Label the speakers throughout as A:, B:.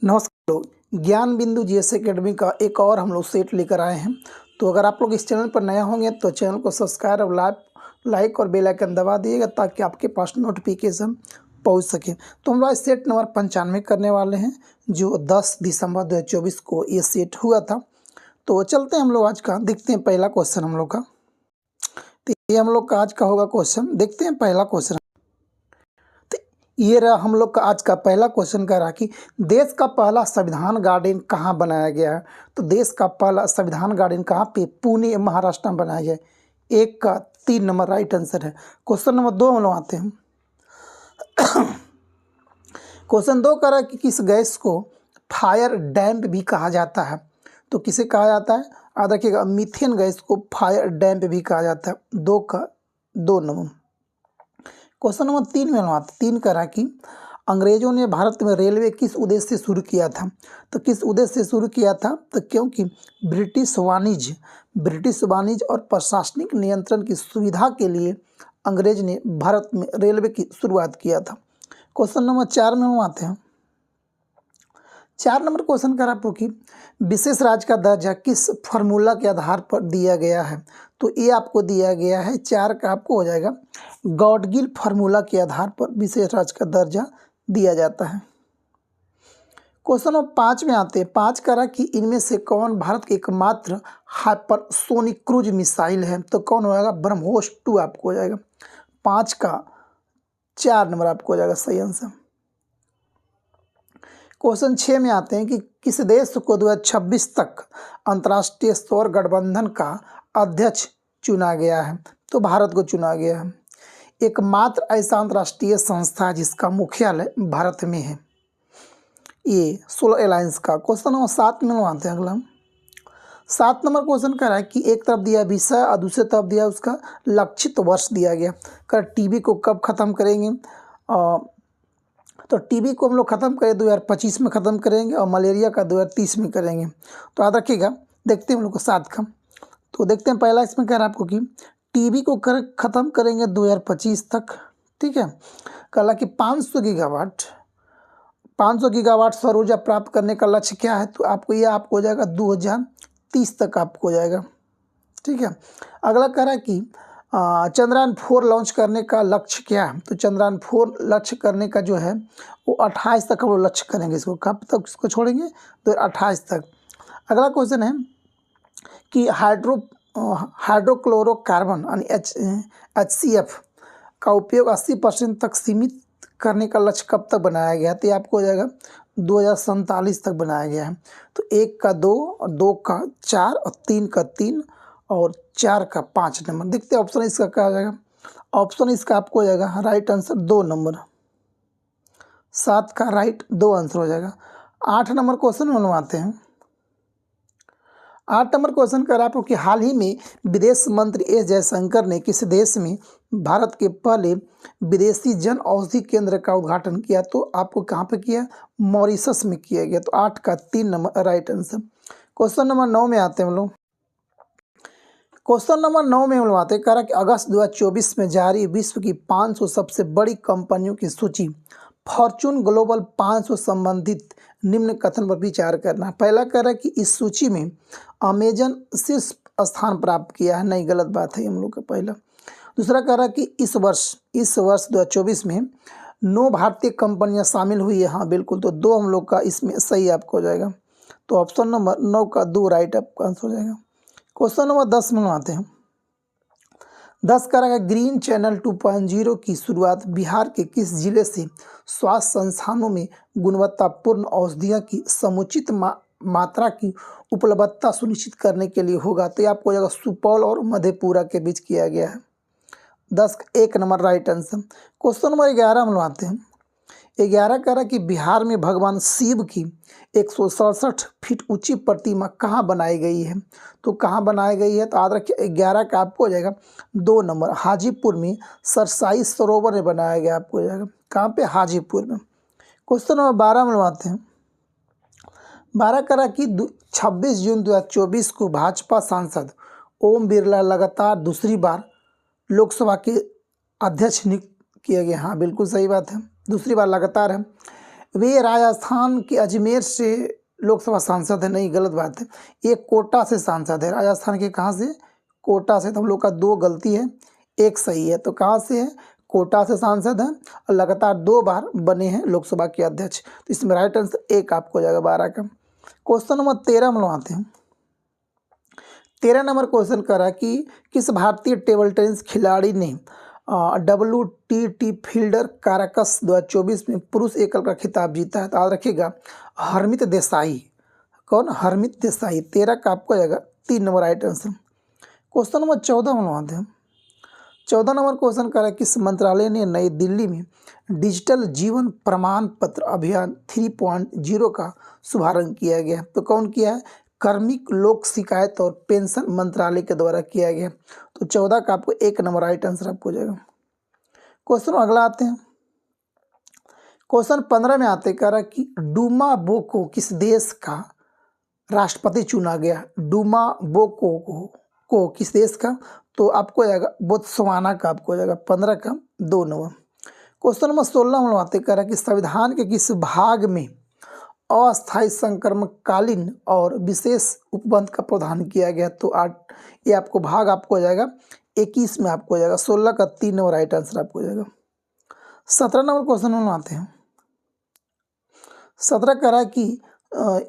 A: नमस्कार लोग, ज्ञान बिंदु जीएस एकेडमी का एक और हम लोग सेट लेकर आए हैं। तो अगर आप लोग इस चैनल पर नए होंगे तो चैनल को सब्सक्राइब और लाइक और बेल आइकन दबा दिएगा ताकि आपके पास नोटिफिकेशन पहुंच सके। तो हम लोग आज सेट नंबर 95 करने वाले हैं, जो 10 दिसंबर 2024 को ये सेट हुआ था। तो चलते हैं हम लोग आज का, देखते हैं पहला क्वेश्चन हम लोग का। तो ये हम लोग का आज का होगा क्वेश्चन, देखते हैं पहला क्वेश्चन। ये रहा हम लोग का आज का पहला क्वेश्चन का रहा कि देश का पहला संविधान गार्डन कहाँ बनाया गया है। तो देश का पहला संविधान गार्डन कहाँ पे, पुणे महाराष्ट्र में बनाया गया है। 1 का 3 नंबर राइट आंसर है। क्वेश्चन नंबर 2 हम लोग आते हैं। क्वेश्चन 2 का रहा कि किस गैस को फायर डैम्प भी कहा जाता है। तो किसे कहा जाता है, याद रखिएगा, मीथेन गैस को फायर डैम्प भी कहा जाता है। 2 का 2 नंबर। क्वेश्चन नंबर 3 में हम 3 करा कि अंग्रेजों ने भारत में रेलवे किस उद्देश्य से शुरू किया था। तो किस उद्देश्य से शुरू किया था, तो क्योंकि ब्रिटिश वाणिज्य और प्रशासनिक नियंत्रण की सुविधा के लिए अंग्रेज ने भारत में रेलवे की शुरुआत किया था। क्वेश्चन नंबर 4 में हम आते हैं। 4 नंबर क्वेश्चन करा आपको कि विशेष राज्य का दर्जा किस फार्मूला के आधार पर दिया गया है। तो ये आपको दिया गया है 4 का आपको हो जाएगा, गॉडगिल फार्मूला के आधार पर विशेष राज्य का दर्जा दिया जाता है। क्वेश्चन नंबर 5 में आते हैं। 5 करा कि इनमें से कौन भारत की एकमात्र हाइपरसोनिक क्रूज मिसाइल है। तो कौन हो जाएगा, ब्रह्मोस 2 आपको हो जाएगा। 5 का 4 नंबर आपको हो जाएगा सही आंसर। क्वेश्चन 6 में आते हैं कि किस देश को 2026 तक अंतर्राष्ट्रीय सौर गठबंधन का अध्यक्ष चुना गया है। तो भारत को चुना गया है। एकमात्र ऐसा अंतर्राष्ट्रीय संस्था है जिसका मुख्यालय भारत में है, ये सोलर अलायंस का। क्वेश्चन नंबर 7 में आते हैं। अगला 7 नंबर क्वेश्चन कह रहा है कि एक तरफ दिया विषय और दूसरी तरफ दिया उसका लक्षित वर्ष दिया गया। कर टीबी को कब ख़त्म करेंगे। तो टीबी को हम लोग ख़त्म करें 2025 में ख़त्म करेंगे और मलेरिया का 2030 में करेंगे। तो याद रखिएगा, देखते हैं हम लोग को 7 का। तो देखते हैं पहला इसमें कह रहा है आपको कि टीबी को ख़त्म करेंगे 2025 तक। ठीक है, कहा कि 500 गीगावाट सौर ऊर्जा प्राप्त करने का लक्ष्य क्या है। तो आपको यह आपको हो जाएगा 2030 तक आपको हो जाएगा। ठीक है, अगला कह रहा है कि चंद्रयान 4 लॉन्च करने का लक्ष्य क्या है। तो चंद्रयान 4 लक्ष्य करने का जो है वो 28 तक हम लोग लक्ष्य करेंगे। इसको कब तक इसको छोड़ेंगे, तो 28 तक। अगला क्वेश्चन है कि हाइड्रोक्लोरोकार्बन यानी HCF का उपयोग 80% तक सीमित करने का लक्ष्य कब तक बनाया गया है। तो ये आपको हो जाएगा 2047 तक बनाया गया है। तो 1 का 2 और 2 का 4 और 3 का 3 और 4 का 5 नंबर। देखते हैं ऑप्शन इसका क्या हो जाएगा। ऑप्शन इसका आपको हो जाएगा राइट आंसर 2 नंबर। 7 का राइट 2 आंसर हो जाएगा। 8 नंबर क्वेश्चन में आते हैं। 8 नंबर क्वेश्चन कर आपको कि हाल ही में विदेश मंत्री एस जयशंकर ने किस देश में भारत के पहले विदेशी जन औषधि केंद्र का उद्घाटन किया। तो आपको कहाँ पे किया, मॉरिशस में किया गया। तो 8 का 3 number right answer. Question number 9 में आते हैं हम लोग। क्वेश्चन नंबर 9 में हम लोग आते हैं। कह रहा कि अगस्त 2024 में जारी विश्व की 500 सबसे बड़ी कंपनियों की सूची फॉर्चून ग्लोबल 500 संबंधित निम्न कथन पर विचार करना। पहला कह रहा है कि इस सूची में अमेजन शीर्ष स्थान प्राप्त किया है। नहीं, गलत बात है हम लोग का पहला। दूसरा कह रहा है कि इस वर्ष 2024 में 9 भारतीय कंपनियां शामिल हुई है। हाँ बिल्कुल, तो 2 हम लोग का इसमें सही आपको हो जाएगा। तो ऑप्शन नंबर 9 का 2 राइट आपका आंसर हो जाएगा। क्वेश्चन नंबर 10 में आते हैं। 10 का रहेगा ग्रीन चैनल 2.0 की शुरुआत बिहार के किस जिले से स्वास्थ्य संस्थानों में गुणवत्तापूर्ण औषधियों की समुचित मात्रा की उपलब्धता सुनिश्चित करने के लिए होगा। तो ये आपको हो जाएगा सुपौल और मधेपुरा के बीच किया गया है। 10 का 1 number right answer. Question number 11 हम लोग आते हैं। 11 कह रहा कि बिहार में भगवान शिव की 167 फीट ऊंची प्रतिमा कहाँ बनाई गई है। तो कहाँ बनाई गई है, तो याद रखिए 11 का आपको हो जाएगा 2 नंबर। हाजीपुर में सरसाई सरोवर में बनाया गया आपको हो जाएगा। कहाँ पे, हाजीपुर में। क्वेश्चन नंबर 12 में आते हैं। 12 कह रहा कि 26 जून 2024 को भाजपा सांसद ओम बिरला लगातार दूसरी बार लोकसभा के अध्यक्ष नियुक्त किए गए। हाँ बिल्कुल सही बात है, दूसरी बार लगातार है। वे राजस्थान के अजमेर से लोकसभा सांसद है। नहीं, गलत बात है, ये कोटा से सांसद है। राजस्थान के कहाँ से? कोटा से। तो हम लोग का 2 गलती है, 1 सही है। तो कहाँ से है? कोटा से सांसद हैं और लगातार 2 बार बने हैं लोकसभा के अध्यक्ष। तो इसमें राइट आंसर 1 आपको हो जाएगा 12 का। क्वेश्चन नंबर 13 में आते हैं। 13 नंबर क्वेश्चन करा कि किस भारतीय टेबल टेनिस खिलाड़ी ने WTT फील्डर काराकस 2024 में पुरुष एकल का खिताब जीता है? तो याद रखिएगा, हरमित देसाई। कौन? हरमित देसाई। 13 का आपको जाएगा 3 number right answer. Question number 14 में आते हैं। 14 नंबर क्वेश्चन करा किस मंत्रालय ने नई दिल्ली में डिजिटल जीवन प्रमाण पत्र अभियान 3.0 का शुभारंभ किया गया? तो कौन किया है? कार्मिक लोक शिकायत और पेंशन मंत्रालय के द्वारा किया गया। तो 14 का आपको 1 नंबर राइट आंसर आपको हो जाएगा। क्वेश्चन अगला आते हैं। क्वेश्चन 15 में आते करा कि डूमा बोको किस देश का राष्ट्रपति चुना गया? डूमा बोको को किस देश का? तो आपको हो जाएगा बोत्सवाना का आपको हो जाएगा। 15 का 2 नंबर। क्वेश्चन नंबर 16 में आते करा कि संविधान के किस भाग में अस्थायी संक्रमणकालीन और विशेष उपबंध का प्रावधान किया गया? तो 8 ये आपको भाग आपको हो जाएगा 21 में आपको हो जाएगा। 16 का 3 नंबर राइट आंसर आपको हो जाएगा। 17 नंबर क्वेश्चन में आते हैं। 17 करा कि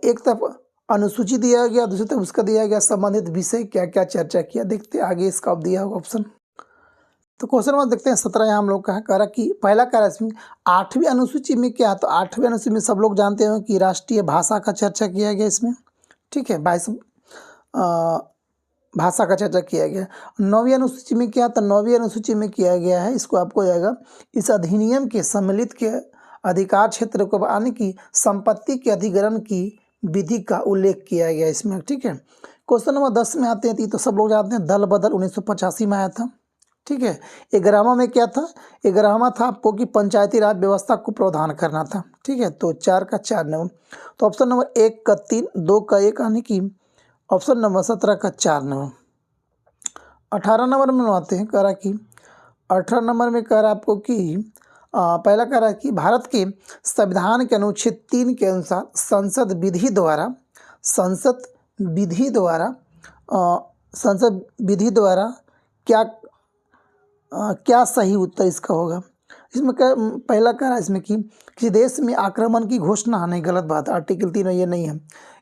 A: एक तरफ अनुसूची दिया गया, दूसरी तरफ उसका दिया गया संबंधित विषय क्या क्या चर्चा किया। देखते हैं आगे इसका दिया होगा ऑप्शन। तो क्वेश्चन नंबर देखते हैं 17 यहाँ हम लोग का है। कह रहा कि पहला कह रहा इसमें 8वीं अनुसूची में क्या? तो 8वीं अनुसूची में सब लोग जानते हो कि राष्ट्रीय भाषा का चर्चा किया गया इसमें। ठीक है, 22 भाषा का चर्चा किया गया। 9वीं अनुसूची में क्या? तो 9वीं अनुसूची में किया गया है, इसको आपको हो जाएगा इस अधिनियम के सम्मिलित के अधिकार क्षेत्र को आने की संपत्ति के अधिग्रहण की विधि का उल्लेख किया गया इसमें। ठीक है, क्वेश्चन नंबर 10 में आते हैं। तो सब लोग जानते हैं दल बदल 1985 में आया था। ठीक है, 11वां में क्या था? 11वां था आपको कि पंचायती राज व्यवस्था को प्रावधान करना था। ठीक है, तो 4 का 4 नंबर। तो ऑप्शन नंबर 1 का 3, 2 का 1 यानी कि ऑप्शन नंबर 17 का 4 नंबर। 18 नंबर में आते हैं। कह रहा कि 18 नंबर में कह रहा आपको कि पहला कह रहा है कि भारत के संविधान के अनुच्छेद 3 के अनुसार संसद विधि द्वारा क्या सही उत्तर इसका होगा? इसमें पहला कह रहा है इसमें कि किसी देश में आक्रमण की घोषणा, नहीं, गलत बात, आर्टिकल 3 ये नहीं है।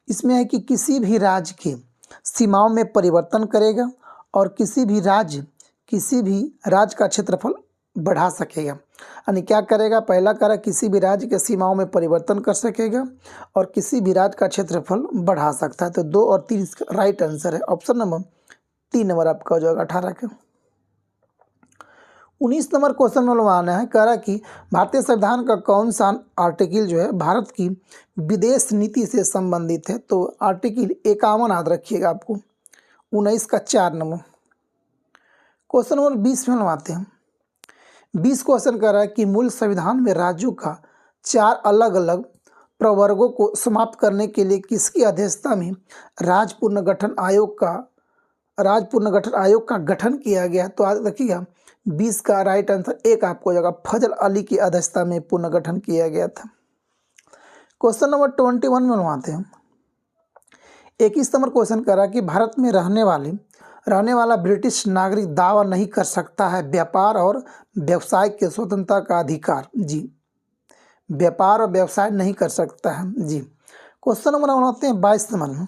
A: इसमें है कि किसी भी राज्य के सीमाओं में परिवर्तन करेगा और किसी भी राज्य का क्षेत्रफल बढ़ा सकेगा। यानी क्या करेगा? पहला कह रहा किसी भी राज्य के सीमाओं में परिवर्तन कर सकेगा और किसी भी राज्य का क्षेत्रफल बढ़ा सकता है। तो 2 और 3 इसका राइट आंसर है। ऑप्शन नंबर 3 नंबर आपका हो जाएगा 18 का। 19 नंबर क्वेश्चन में आना है। कह रहा कि भारतीय संविधान का कौन सा आर्टिकल जो है भारत की विदेश नीति से संबंधित है? तो आर्टिकल 51 याद रखिएगा आपको। 19 का 4 नंबर। क्वेश्चन नंबर 20 में आते हैं। 20 क्वेश्चन कह रहा है कि मूल संविधान में राज्यों का 4 अलग अलग प्रवर्गों को समाप्त करने के लिए किसकी अध्यक्षता में राज्य पुनर्गठन आयोग का गठन किया गया? तो याद रखिएगा 20 का राइट आंसर 1 आपको हो जाएगा। फजल अली की अध्यक्षता में पुनर्गठन किया गया था। क्वेश्चन नंबर 21 में आते हैं। 21 नंबर क्वेश्चन कर रहा है कि भारत में रहने वाला ब्रिटिश नागरिक दावा नहीं कर सकता है व्यापार और व्यवसाय के स्वतंत्रता का अधिकार। जी, व्यापार और व्यवसाय नहीं कर सकता है। जी, क्वेश्चन नंबर आते हैं 22 नंबर।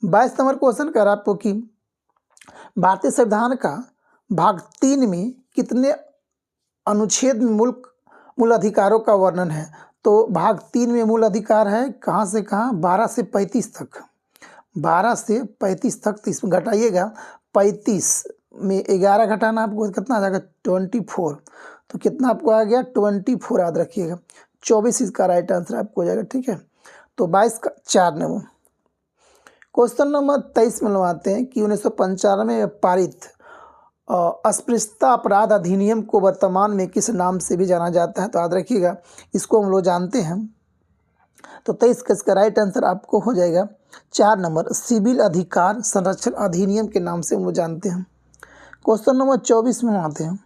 A: 22 नंबर क्वेश्चन कर रहा है आपको कि भारतीय संविधान का भाग 3 में कितने अनुच्छेद में मूल अधिकारों का वर्णन है? तो भाग 3 में मूल अधिकार है कहाँ से कहाँ? 12 से 35 तक। 12 से 35 तक। तो इसमें घटाइएगा 35 में 11 घटाना आपको कितना आ जाएगा? 24। तो कितना आपको आ गया? 24 याद रखिएगा। 24 इसका राइट आंसर आपको हो जाएगा। ठीक है, तो 22 का 4 नंबर। क्वेश्चन नंबर 23 में आते हैं कि 1995 में पारित अस्पृश्यता अपराध अधिनियम को वर्तमान में किस नाम से भी जाना जाता है? तो याद रखिएगा इसको हम लोग जानते हैं। तो 23 का इसका राइट आंसर आपको हो जाएगा 4 नंबर। सिविल अधिकार संरक्षण अधिनियम के नाम से हम लोग जानते हैं। क्वेश्चन नंबर 24 में आते हैं।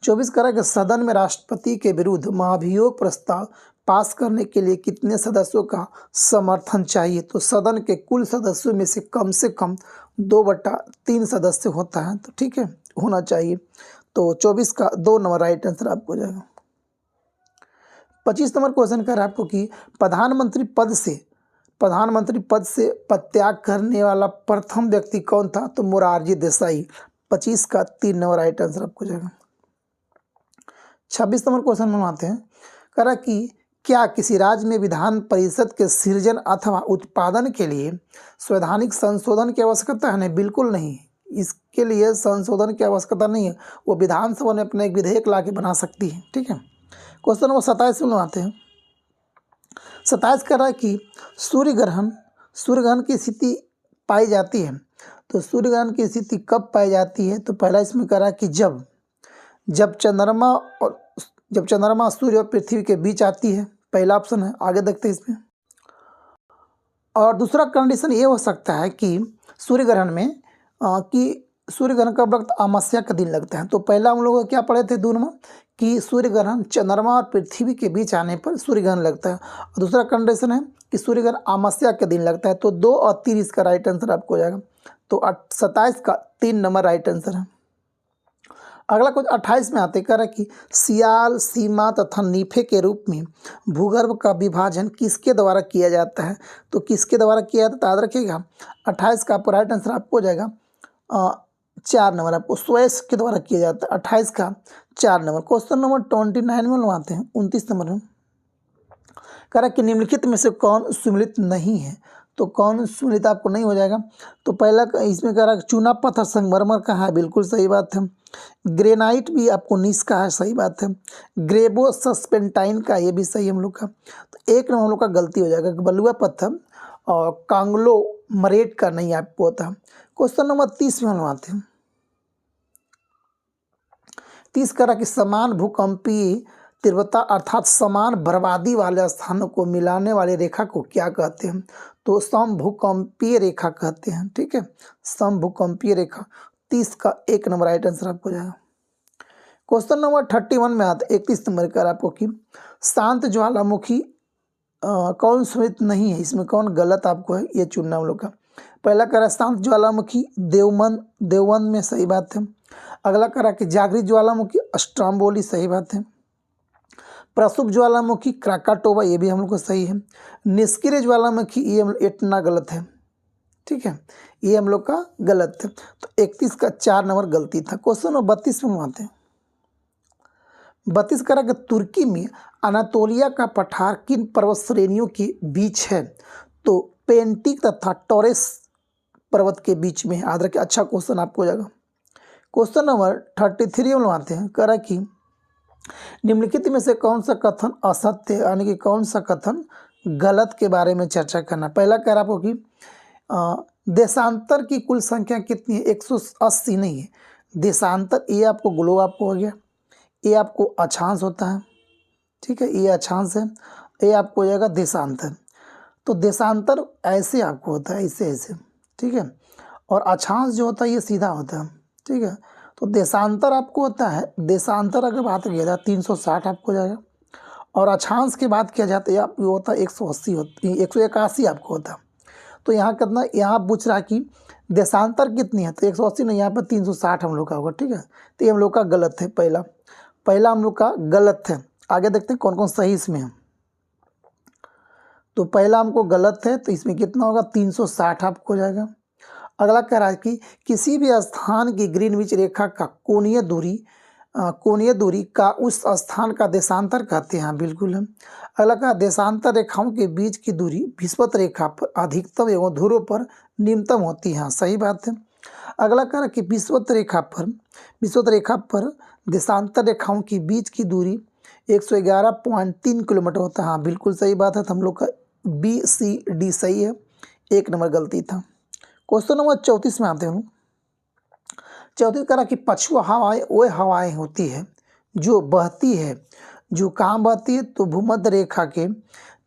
A: 24 कह रहा है कि सदन में राष्ट्रपति के विरुद्ध महाभियोग प्रस्ताव पास करने के लिए कितने सदस्यों का समर्थन चाहिए। तो सदन के कुल सदस्यों में से कम 2/3 सदस्य होता है, तो ठीक है होना चाहिए। तो 24 का 2 नंबर राइट आंसर आपको हो जाएगा। 25 नंबर क्वेश्चन कर रहा है आपको कि प्रधानमंत्री पद से पदत्याग करने वाला प्रथम व्यक्ति कौन था। तो मोरारजी देसाई। 25 का 3 नंबर राइट आंसर आपको हो जाएगा। 26 नंबर क्वेश्चन बनवाते हैं। कह रहा कि क्या किसी राज्य में विधान परिषद के सृजन अथवा उत्पादन के लिए संवैधानिक संशोधन की आवश्यकता है। नहीं, बिल्कुल नहीं, इसके लिए संशोधन की आवश्यकता नहीं है। वो विधानसभा में अपना एक विधेयक ला के बना सकती है, ठीक है। क्वेश्चन नंबर 27 में बनवाते हैं। 27 कह रहा है कि सूर्य ग्रहण की स्थिति पाई जाती है। तो सूर्य ग्रहण की स्थिति कब पाई जाती है। तो पहला इसमें कह रहा है कि जब चंद्रमा सूर्य और पृथ्वी के बीच आती है, पहला ऑप्शन है। आगे देखते हैं इसमें। और दूसरा कंडीशन ये हो सकता है कि सूर्य ग्रहण का वक्त अमावस्या का दिन लगता है। तो पहला हम लोग क्या पढ़े थे 2 नंबर कि सूर्य ग्रहण चंद्रमा और पृथ्वी के बीच आने पर सूर्य ग्रहण लगता है। और दूसरा कंडीशन है कि सूर्य ग्रहण अमावस्या के दिन लगता है। तो 2 और 3 इसका राइट आंसर आपको हो जाएगा। तो 27 का 3 नंबर राइट आंसर है। अगला कुछ 28 में आते कह रहा है कि सियाल, सीमा तथा नीफे के रूप में भूगर्भ का विभाजन किसके द्वारा किया जाता है। तो किसके द्वारा किया जाता है याद रखिएगा। 28 का आपको राइट आंसर आपको हो जाएगा 4 नंबर। आपको स्वेस के द्वारा किया जाता है। 28 का 4 नंबर। क्वेश्चन नंबर 29 में लगवाते हैं। 29 नंबर में कह रहा है कि निम्नलिखित में से कौन सुमिलित नहीं है। तो कौन सुमिलित आपको नहीं हो जाएगा। तो पहला इसमें कह रहा है चूना पत्थर संगमरमर का है, बिल्कुल सही बात है। ग्रेनाइट भी आपको नीस का है, सही बात है। ग्रेबो सस्पेंटाइन का, ये भी सही हम लोग का। तो 1 नंबर हम लोग का गलती हो जाएगा। बलुआ पत्थर और कांग्लोमरेट का नहीं आपको होता। क्वेश्चन नंबर 30 में हम आते हैं। 30 कह रहा कि समान भूकंपीय तीव्रता अर्थात समान बर्बादी वाले स्थानों को मिलाने वाली रेखा को क्या कहते हैं। तो समभूकंपीय रेखा कहते हैं, ठीक है, समभूकंपीय रेखा। 30 का 1 नंबर राइट आंसर आपको जाएगा। क्वेश्चन नंबर 31 में आता है। 31 नंबर का आपको कि शांत ज्वालामुखी कौन सुमिलित नहीं है। इसमें कौन गलत आपको है ये चुनना हम लोग का। पहला कह रहा है शांत ज्वालामुखी देवबंद में, सही बात है। अगला कह रहा है कि जागृत ज्वालामुखी स्ट्रोम्बोली, सही बात है। प्रसुप्त ज्वालामुखी क्राकाटोवा, ये भी हम लोग को सही है। निष्क्रिय ज्वालामुखी ये इतना गलत है, ठीक है, ये हम लोग का गलत है। तो 31 का 4 नंबर गलती था। क्वेश्चन नंबर 32 में आते हैं। 32 कह रहा कि तुर्की में अनातोलिया का पठार किन पर्वत श्रेणियों के बीच है। तो पेंटिक तथा टॉरेस पर्वत के बीच में, याद रखिए। अच्छा क्वेश्चन आपको हो जाएगा। क्वेश्चन नंबर 33 में आते हैं। कह रहा कि निम्नलिखित में से कौन सा कथन असत्य है, यानी कि कौन सा कथन गलत के बारे में चर्चा करना। पहला कह रहा आपको कि देशांतर की कुल संख्या कितनी है। 180 नहीं है। देशांतर ये आपको ग्लोब आपको हो गया, ये आपको अक्षांश होता है, ठीक है, ये अक्षांश है, ये आपको हो जाएगा देशांतर। तो देशांतर ऐसे आपको होता है, ऐसे, ठीक है, और अक्षांश जो होता है ये सीधा होता है, ठीक है। तो देशांतर आपको होता है, देशांतर अगर बात किया जाए 360 आपको हो जाएगा। और अक्षांश की बात किया जाता है आपको होता है 180 होती 181 आपको होता है। तो यहाँ कितना, यहाँ पूछ रहा है कि देशांतर कितनी है। तो 180 नहीं, यहाँ पर 360 हम लोग का होगा, ठीक है। तो ये हम लोग का गलत है। पहला हम लोग का गलत है। आगे देखते हैं कौन कौन सही इसमें है। तो पहला हमको गलत है, तो इसमें कितना होगा 360 आपको हो जाएगा। अगला कह रहा है कि किसी भी स्थान की ग्रीनविच रेखा का कोणीय दूरी का उस स्थान का देशांतर कहते हैं, बिल्कुल है। अगला कहा देशांतर रेखाओं के बीच की दूरी विषुवत रेखा पर अधिकतम एवं ध्रुवों पर निम्नतम होती है, सही बात है। अगला कह रहा कि विषुवत रेखा पर देशांतर रेखाओं के बीच की दूरी 111.3 किलोमीटर होता है, हाँ बिल्कुल सही बात है। तो हम लोग का BCD सही है। 1 नंबर गलती था। क्वेश्चन नंबर 34 में आते हैं। 34 कह रहा कि पछुआ हवाएं वो हवाएं होती है जो बहती है, जो कहाँ बहती है। तो भूमध्य रेखा के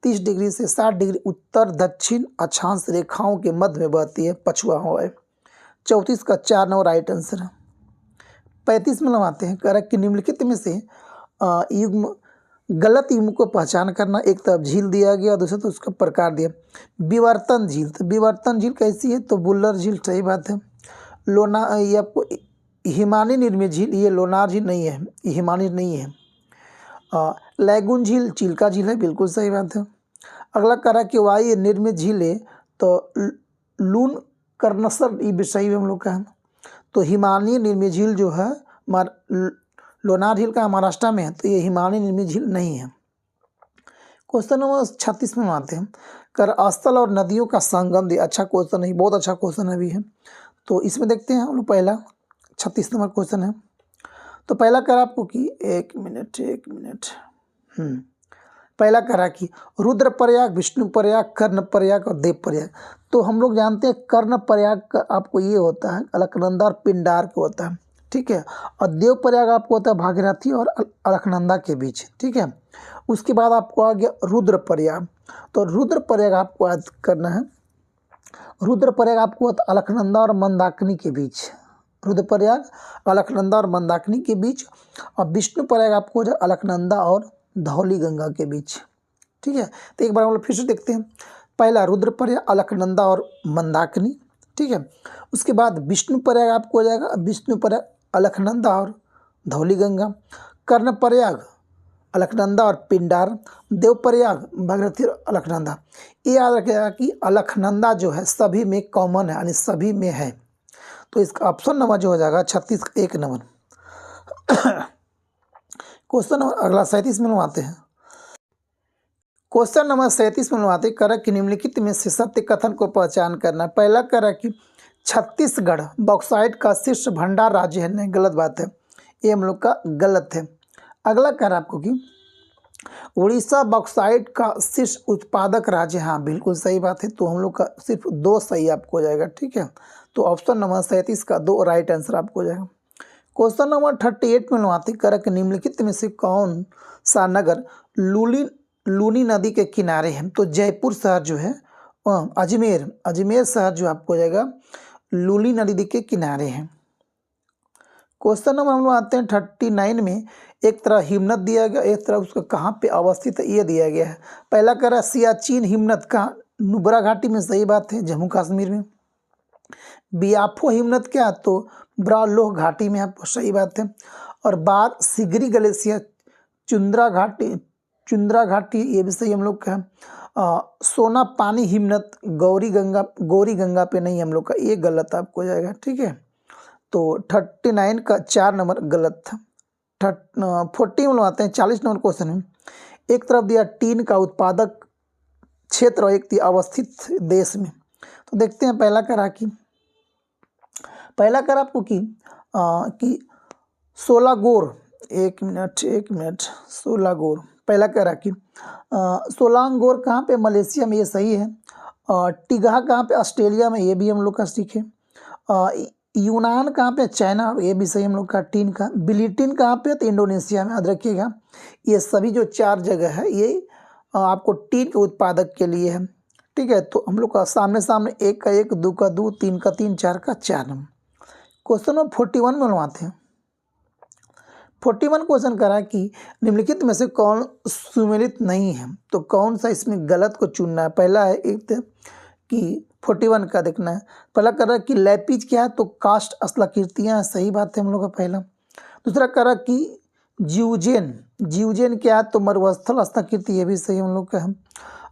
A: 30 डिग्री से 60 डिग्री उत्तर दक्षिण अक्षांश रेखाओं के मध्य में बहती है पछुआ हवाएं। 34 का 4 नंबर राइट आंसर है। 35 में लगाते हैं, कह रहा है कि निम्नलिखित में से युग्म गलत युग्म को पहचान करना। एक तरफ झील दिया गया, दूसरा तो उसका प्रकार दिया। विवर्तन झील, तो विवर्तन झील कैसी है, तो बुल्लर झील, सही बात है। लोना, ये आपको हिमानी निर्मित झील, ये लोनार झील नहीं है, ये हिमानी नहीं है। लैगून झील चिल्का झील है, बिल्कुल सही बात है। अगला करा कि वायु निर्मित झील है, तो लून कर्णसर, ये भी सही हम लोग का है। तो हिमालय निर्मित झील जो है लोनार झील का महाराष्ट्र में है, तो ये हिमालय निर्मित झील नहीं है। क्वेश्चन नंबर 36 में आते हैं, कर स्थल और नदियों का संगम दिया। अच्छा क्वेश्चन है, बहुत अच्छा क्वेश्चन है भी है। तो इसमें देखते हैं हम लोग, पहला 36 नंबर क्वेश्चन है। तो पहला करा आपको कि एक मिनट पहला करा कि रुद्रप्रयाग, विष्णुप्रयाग, कर्णप्रयाग और देवप्रयाग। तो हम लोग जानते हैं कर्णप्रयाग का आपको ये होता है अलकनंदा और पिंडार का होता है, ठीक है। और देवप्रयाग आपको होता है भागीरथी और अलकनंदा के बीच, ठीक है। उसके बाद आपको आ गया रुद्रप्रयाग। तो रुद्रप्रयाग आपको याद करना है। रुद्रप्रयाग आपको होता है अलकनंदा और मंदाकिनी के बीच, रुद्रप्रयाग अलकनंदा और मंदाकिनी के बीच। और विष्णुप्रयाग आपको हो जाए अलकनंदा और धौली गंगा के बीच, ठीक है। तो एक बार हम लोग फिर से देखते हैं। पहला रुद्रप्रयाग अलकनंदा और मंदाकिनी, ठीक है। उसके बाद विष्णुप्रयाग आपको हो जाएगा विष्णुप्रयाग अलकनंदा और धौली गंगा। कर्णप्रयाग अलकनंदा और पिंडार। देवप्रयाग भागीरथी और अलकनंदा। ये याद रखिएगा कि अलकनंदा जो है सभी में कॉमन है, यानी सभी में है। तो इसका ऑप्शन नंबर जो हो जाएगा 36 1 नंबर। क्वेश्चन नंबर अगला 37 में आते हैं। क्वेश्चन नंबर 37 में आते हैं, करा कि निम्नलिखित में से सत्य कथन को पहचान करना। पहला करा कि छत्तीसगढ़ बॉक्साइट का शीर्ष भंडार राज्य है, नहीं गलत बात है, ये हम लोग का गलत है। अगला करा आपको कि उड़ीसा बॉक्साइट का शीर्ष उत्पादक राज्य, हाँ बिल्कुल सही बात है। तो हम लोग का सिर्फ 2 सही आपको हो जाएगा, ठीक है। तो ऑप्शन नंबर 37 का 2 राइट आंसर आपको हो जाएगा। क्वेश्चन नंबर 38 में आते कर निम्नलिखित में से कौन सा नगर लूनी नदी के किनारे है। तो जयपुर शहर जो है, अजमेर शहर जो आपको हो जाएगा लूनी नदी के किनारे है। क्वेश्चन नंबर हम लोग आते हैं 39 में। एक तरह हिमनद दिया गया, एक तरह उसका कहाँ पे अवस्थित है ये दिया गया है। पहला कह रहा है सियाचिन हिमनद का नुब्रा घाटी में, सही बात है, जम्मू कश्मीर में। बियाफो हिमनद क्या, तो ब्रालोह घाटी में, आपको सही बात है। और बार सिगरी ग्लेशियर चुंद्रा घाटी, ये भी सही हम लोग का है। सोना पानी हिमनद गौरी गंगा पे नहीं हम लोग का, ये गलत आपको हो जाएगा, ठीक है। तो 39 का 4 नंबर गलत था। 40 में आते हैं, 40 नंबर क्वेश्चन है। एक तरफ दिया टीन का उत्पादक क्षेत्र और एक दिया अवस्थित देश में। तो देखते हैं पहला करा आपको कि सोलागोर, एक मिनट सोलागोर। पहला करा कि सोलांगोर कहाँ पे, मलेशिया में, ये सही है। टिगहा कहाँ पे, ऑस्ट्रेलिया में, ये भी हम लोग का सीखे। यूनान कहाँ पे, चाइना, ये भी सही हम लोग का। टीन का बिलिटीन कहाँ पे, तो इंडोनेशिया में, याद रखिएगा। ये सभी जो 4 जगह है ये आपको टीन के उत्पादक के लिए है, ठीक है। तो हम लोग का सामने 1 का 1, 2 का 2, 3 का 3, 4 का 4 नंबर। क्वेश्चन नंबर 41 में आते हैं। 41 क्वेश्चन करा कि निम्नलिखित में से कौन सुमेलित नहीं है। तो कौन सा इसमें गलत को चुनना है। पहला है एक कि 41 का देखना है। पहला कर रहा है कि लैपिज क्या है, तो कास्ट स्थलाकृतियाँ, सही बात है हम लोग का पहला। दूसरा कर रहा कि जीवजेन क्या है, तो मरुस्थल स्थलाकृति, ये भी सही हम लोग का है।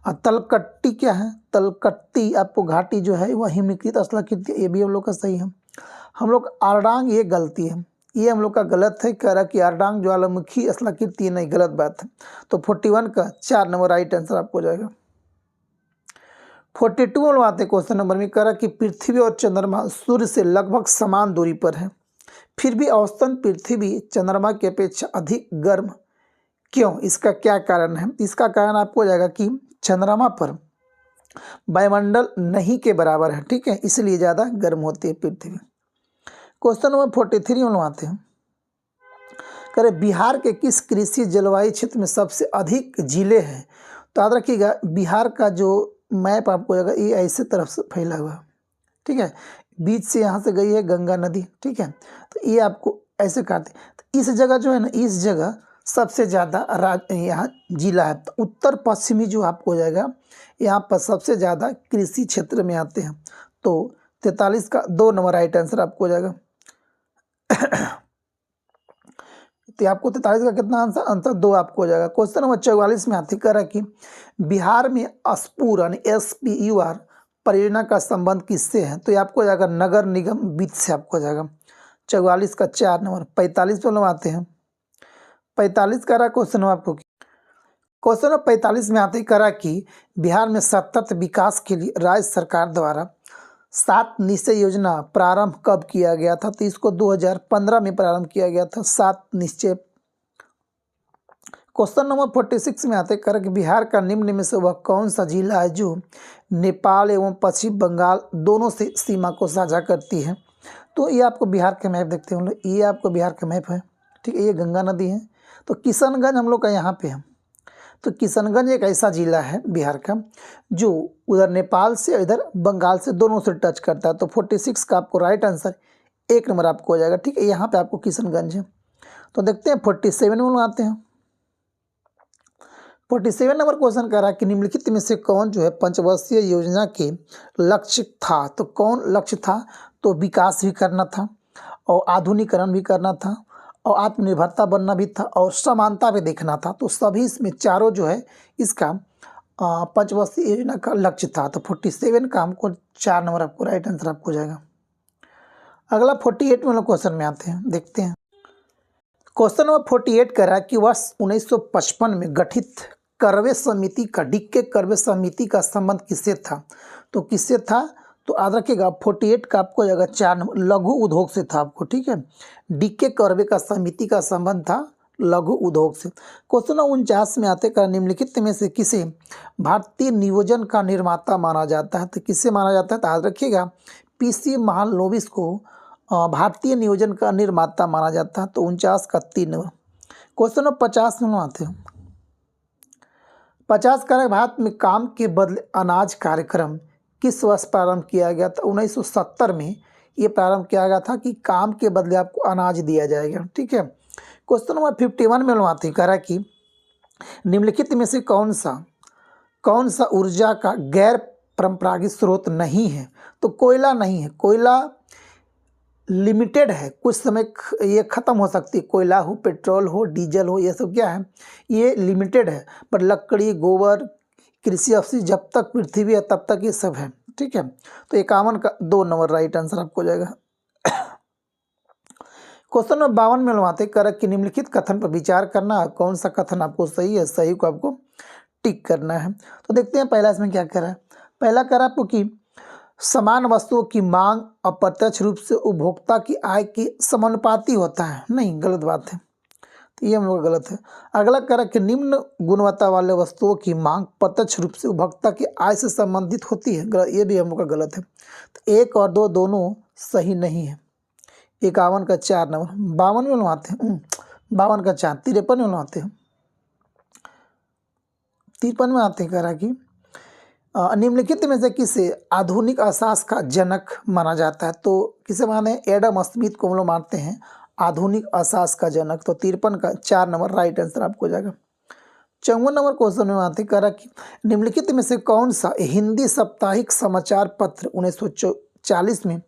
A: और तलकट्टी क्या है, तलकट्टी आपको घाटी जो है वह हिमकृत स्थलाकृति, ये भी हम लोग का सही है। हम लोग आरडांग, ये गलती है, ये हम लोग का गलत है। कह रहा कि आरडांग ज्वालामुखी स्थलाकृति, ये नहीं, गलत बात है। तो 41 का 4 नंबर राइट आंसर आपको हो जाएगा। 42 में आते क्वेश्चन नंबर में। कह रहा कि पृथ्वी और चंद्रमा सूर्य से लगभग समान दूरी पर है, फिर भी औसतन पृथ्वी चंद्रमा की अपेक्षा अधिक गर्म क्यों, इसका क्या कारण है। इसका कारण आपको हो जाएगा कि चंद्रमा पर वायुमंडल नहीं के बराबर है, ठीक है, इसलिए ज़्यादा गर्म होती है पृथ्वी। क्वेश्चन नंबर 43 में आते हैं। करें बिहार के किस कृषि जलवायु क्षेत्र में सबसे अधिक जिले हैं। तो याद रखिएगा बिहार का जो मैप आपको जाएगा ये ऐसे तरफ से फैला हुआ है, ठीक है। बीच से यहाँ से गई है गंगा नदी, ठीक है। तो ये आपको ऐसे काटते। तो इस जगह जो है ना, इस जगह सबसे ज़्यादा यहाँ जिला है। तो उत्तर पश्चिमी जो आपको हो जाएगा, यहाँ पर सबसे ज़्यादा कृषि क्षेत्र में आते हैं। तो 43 का 2 नंबर राइट आंसर आपको हो जाएगा। तो आपको 43 का कितना आंसर, आंसर 2 आपको हो जाएगा। क्वेश्चन नंबर 44 में आती कह रहा है कि बिहार में स्पूर यानी SPUR परियोजना का संबंध किससे है? तो ये आपको हो जाएगा नगर निगम वित्त से आपको हो जाएगा। 44 का 4 नंबर। 45 पे हम आते हैं। 45 कह रहा है क्वेश्चन आपको, क्वेश्चन नंबर 45 में आते ही कह रहा कि बिहार में सतत विकास के लिए राज्य सरकार द्वारा 7 निश्चय योजना प्रारंभ कब किया गया था? तो इसको 2015 में प्रारंभ किया गया था 7 निश्चय। क्वेश्चन नंबर 46 में आते कर कि बिहार का निम्न में से वह कौन सा जिला है जो नेपाल एवं पश्चिम बंगाल दोनों से सीमा को साझा करती है? तो ये आपको बिहार का मैप देखते हैं हम लोग, ये आपको बिहार का मैप है, ठीक है। ये गंगा नदी है। तो किशनगंज हम लोग का यहाँ पे है। तो किशनगंज एक ऐसा जिला है बिहार का जो उधर नेपाल से इधर बंगाल से दोनों से टच करता है। तो 46 का आपको राइट आंसर 1 नंबर आपको हो जाएगा, ठीक है। यहाँ पे आपको किशनगंज है। तो देखते हैं 47 में लोग आते हैं। 47 नंबर क्वेश्चन कह रहा है कि निम्नलिखित में से कौन जो है पंचवर्षीय योजना के लक्ष्य था? तो कौन लक्ष्य था? तो विकास भी करना था और आधुनिकीकरण भी करना था और आत्मनिर्भरता बनना भी था और समानता भी देखना था। तो सभी इसमें चारों जो है इसका पंचवर्षीय योजना का लक्ष्य था। तो 47 का हमको 4 नंबर आपको राइट आंसर आपको हो जाएगा। अगला 48 में लोग क्वेश्चन में आते हैं, देखते हैं। क्वेश्चन नंबर 48 कह रहा है कि वर्ष 1955 में गठित करवे समिति का डीके करवे समिति का संबंध किससे था? तो किससे था? तो याद रखिएगा 48 का आपको जाएगा 4 नंबर, लघु उद्योग से था आपको, ठीक है। डीके करवे का समिति का संबंध था लघु उद्योग से। क्वेश्चन 49 में आते कर निम्नलिखित में से किसे भारतीय नियोजन का निर्माता माना जाता है? तो किससे माना जाता है? तो याद रखिएगा PC महालनोबिस को भारतीय नियोजन का निर्माता माना जाता है। तो 49 का 3 नंबर। क्वेश्चन नंबर 50 में आते हैं। 50 का भारत में काम के बदले अनाज कार्यक्रम किस वर्ष प्रारंभ किया गया था? 1970 में ये प्रारंभ किया गया था कि काम के बदले आपको अनाज दिया जाएगा, ठीक है। क्वेश्चन नंबर 51 में आते हैं, कह रहा है कि निम्नलिखित में से कौन सा ऊर्जा का गैर परंपरागत स्रोत नहीं है? तो कोयला नहीं है। कोयला लिमिटेड है, कुछ समय ये ख़त्म हो सकती है। कोयला हो, पेट्रोल हो, डीजल हो, ये सब क्या है, ये लिमिटेड है। पर लकड़ी, गोबर, कृषि अवशेष जब तक पृथ्वी है तब तक ये सब है, ठीक है। तो 51 का 2 नंबर राइट आंसर आपको हो जाएगा। क्वेश्चन नंबर 52 में आते कर कि निम्नलिखित कथन पर विचार करना, कौन सा कथन आपको सही है, सही को आपको टिक करना है। तो देखते हैं पहला इसमें क्या कह रहा है। पहला कह रहा है आपको कि समान वस्तुओं की मांग अप्रत्यक्ष रूप से उपभोक्ता की आय के समानुपाती होता है। नहीं, गलत बात है, तो ये हम लोग गलत है। अगला कह रहा है कि निम्न गुणवत्ता वाले वस्तुओं की मांग प्रत्यक्ष रूप से उपभोक्ता की आय से संबंधित होती है। ये भी हम लोग का गलत है। तो 1 और 2 दोनों सही नहीं है। 51 का 4 नंबर। 52 में आते हैं। 52 का 4। 53 में आते हैं। 53 में आते हैं, कह रहा कि निम्नलिखित में से किसे आधुनिक अर्थशास्त्र का जनक माना जाता है? तो किसे माने? एडम स्मिथ को हम लोग मानते हैं आधुनिक अर्थशास्त्र का जनक। तो 53 का 4 नंबर राइट आंसर आपको हो जाएगा। 54 नंबर क्वेश्चन में आते कह रहा कि निम्नलिखित में से कौन सा हिंदी साप्ताहिक समाचार पत्र 1940 में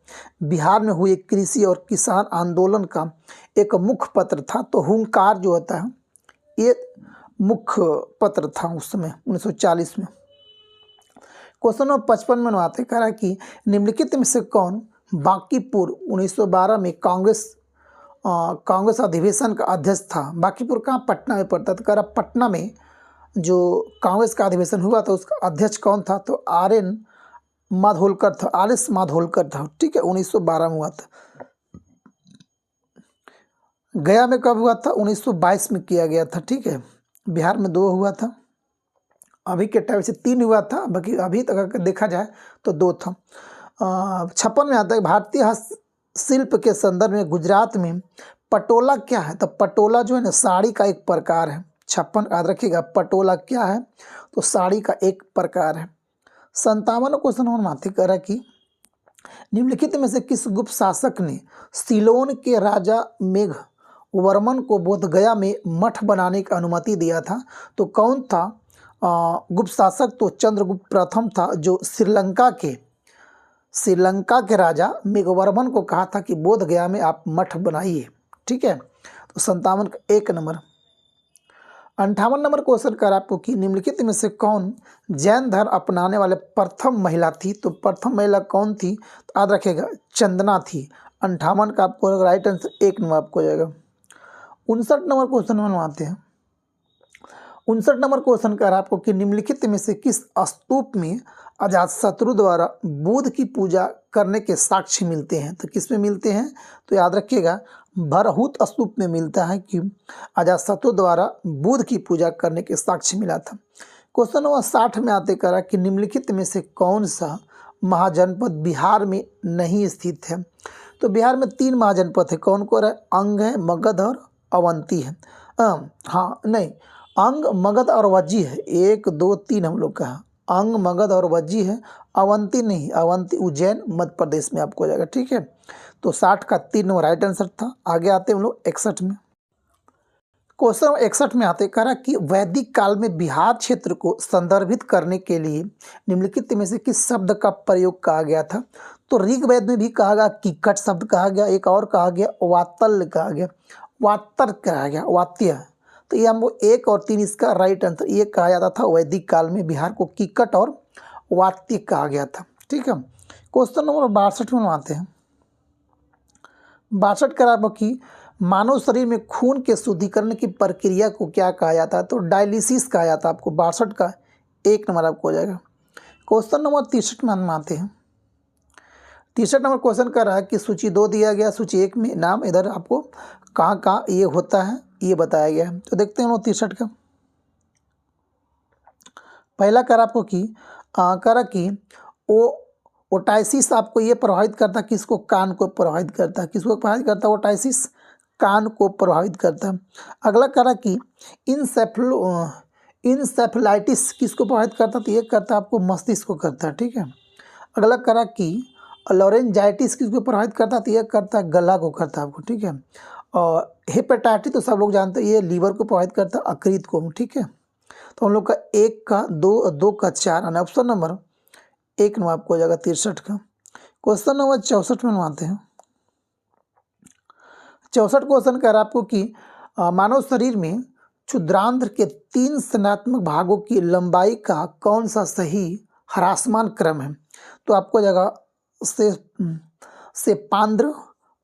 A: बिहार में हुए कृषि और किसान आंदोलन का एक मुख्य पत्र था? तो हुंकार जो होता है ये मुख्य पत्र था उस समय 1940 में। क्वेश्चन नंबर 55 में आते कह रहा है कि निम्नलिखित में से कौन बांकीपुर 1912 में कांग्रेस अधिवेशन का अध्यक्ष था? बांकीपुर कहाँ? पटना में पड़ता। तो कह रहा पटना में जो कांग्रेस का अधिवेशन हुआ था उसका अध्यक्ष कौन था? तो RN माधोलकर था, RS माधोलकर था, ठीक है। 1912 में हुआ था। गया में कब हुआ था? 1922 में किया गया था, ठीक है। बिहार में 2 हुआ था, अभी के टाइम से 3 हुआ था, बाकी अभी तक अगर देखा जाए तो 2 था। 56 में आता है भारतीय हस्तशिल्प के संदर्भ में गुजरात में पटोला क्या है? तो पटोला जो है ना साड़ी का एक प्रकार है। 56 याद रखिएगा, पटोला क्या है? तो साड़ी का एक प्रकार है। 57 क्वेश्चन नंबर माथे कह रहा कि निम्नलिखित में से किस गुप्त शासक ने सीलोन के राजा मेघ वर्मन को बोधगया में मठ बनाने की अनुमति दिया था? तो कौन था गुप्त शासक? तो चंद्रगुप्त प्रथम था, जो श्रीलंका के राजा मेघवर्मन को कहा था कि बोधगया में आप मठ बनाइए। ठीक है, तो 57 का 1 नंबर। 58 नंबर क्वेश्चन कर आपको कि निम्नलिखित में से कौन जैन धर्म अपनाने वाले प्रथम महिला थी? तो प्रथम महिला कौन थी? तो याद रखिएगा चंदना थी। 58 का आपको राइट आंसर 1 नंबर आपको हो जाएगा। 59 नंबर क्वेश्चन बनवाते हैं। 59 नंबर क्वेश्चन कर आपको कि निम्नलिखित में से किस स्तूप में अजातशत्रु द्वारा बुध की पूजा करने के साक्ष्य मिलते हैं? तो किस में मिलते हैं? तो याद रखिएगा भरहुत स्तूप में मिलता है कि अजातशत्रु द्वारा बुध की पूजा करने के साक्ष्य मिला था। क्वेश्चन नंबर 60 में आते करा कि निम्नलिखित में से कौन सा महाजनपद बिहार में नहीं स्थित है? तो बिहार में 3 महाजनपद है। कौन कौन है? अंग है, मगध और अवंती है। हाँ नहीं, अंग, मगध और वज्जी है। 1 2 3 हम लोग का है। अंग, मगध और वज्जी है, अवंती नहीं। अवंती उज्जैन मध्य प्रदेश में आपको हो जाएगा। ठीक है, तो 60 का 3 नंबर राइट आंसर था। आगे आते हैं हम लोग 61 में। क्वेश्चन 61 में आते करा कि वैदिक काल में बिहार क्षेत्र को संदर्भित करने के लिए निम्नलिखित में से किस शब्द का प्रयोग कहा गया था? तो ऋग्वेद में भी कहा गया कीकट शब्द कहा गया, एक और कहा गया वातल कहा गया, वातर कहा गया, वात्य। तो ये हमको 1 और 3 इसका राइट आंसर। ये कहा जाता था वैदिक काल में बिहार को कीकट और वात्य कहा गया था। ठीक है, क्वेश्चन नंबर 62 में आते हैं। 62 करा कि मानव शरीर में खून के शुद्धिकरण की प्रक्रिया को क्या कहा जाता है? तो डायलिसिस कहा जाता है आपको। 62 का 1 नंबर आपको हो जाएगा। क्वेश्चन नंबर 63 में हम आते हैं। 63 नंबर क्वेश्चन कर रहा है कि सूची 2 दिया गया, सूची 1 में नाम इधर आपको कहाँ कहाँ ये होता है ये बताया गया है। तो देखते हैं हम लोग 63 का। पहला कर आपको कि करा कि ओटाइसिस आपको ये प्रभावित करता है किसको? कान को प्रभावित करता है। किसको प्रभावित करता है? ओटाइसिस कान को प्रभावित करता है। अगला करा कि इंसेफेलाइटिस किसको प्रभावित करता है? तो ये करता है आपको मस्तिष्क को करता है। ठीक है, अगला करा कि लॉरेंजाइटिस किसको प्रभावित करता है? तो ये करता है गला को करता है आपको। ठीक है, और हेपेटाइटिस तो सब लोग जानते हैं ये लीवर को प्रभावित करता है, यकृत को। ठीक है, तो हम लोग का 1 का 2 का 4 और ऑप्शन नंबर 1 नंबर आपको हो जाएगा 63 का। क्वेश्चन नंबर 64 में आते हैं। 64 क्वेश्चन कह रहा है आपको कि मानव शरीर में क्षुद्रांध्र के 3 स्नात्मक भागों की लंबाई का कौन सा सही ह्रासमान क्रम है? तो आपको जगह से पांद्र,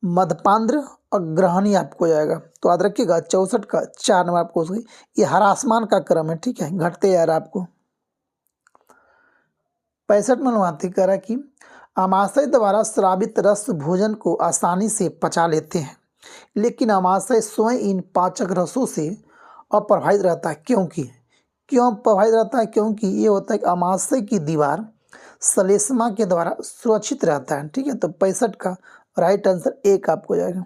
A: मध्यपांद्र और ग्रहणी आपको जाएगा। तो याद रखिएगा 64 का 4 नंबर आपको ये ह्रासमान का क्रम है। ठीक है, घटते यार आपको। 65 में अनुवाद कह रहा है कि आमाशय द्वारा स्रावित रस भोजन को आसानी से पचा लेते हैं, लेकिन आमाशय स्वयं इन पाचक रसों से अप्रभावित रहता है। क्यों प्रभावित रहता है? क्योंकि ये होता है कि आमाशय की दीवार श्लेष्मा के द्वारा सुरक्षित रहता है। ठीक है, तो 65 का राइट आंसर 1 आपको जाएगा।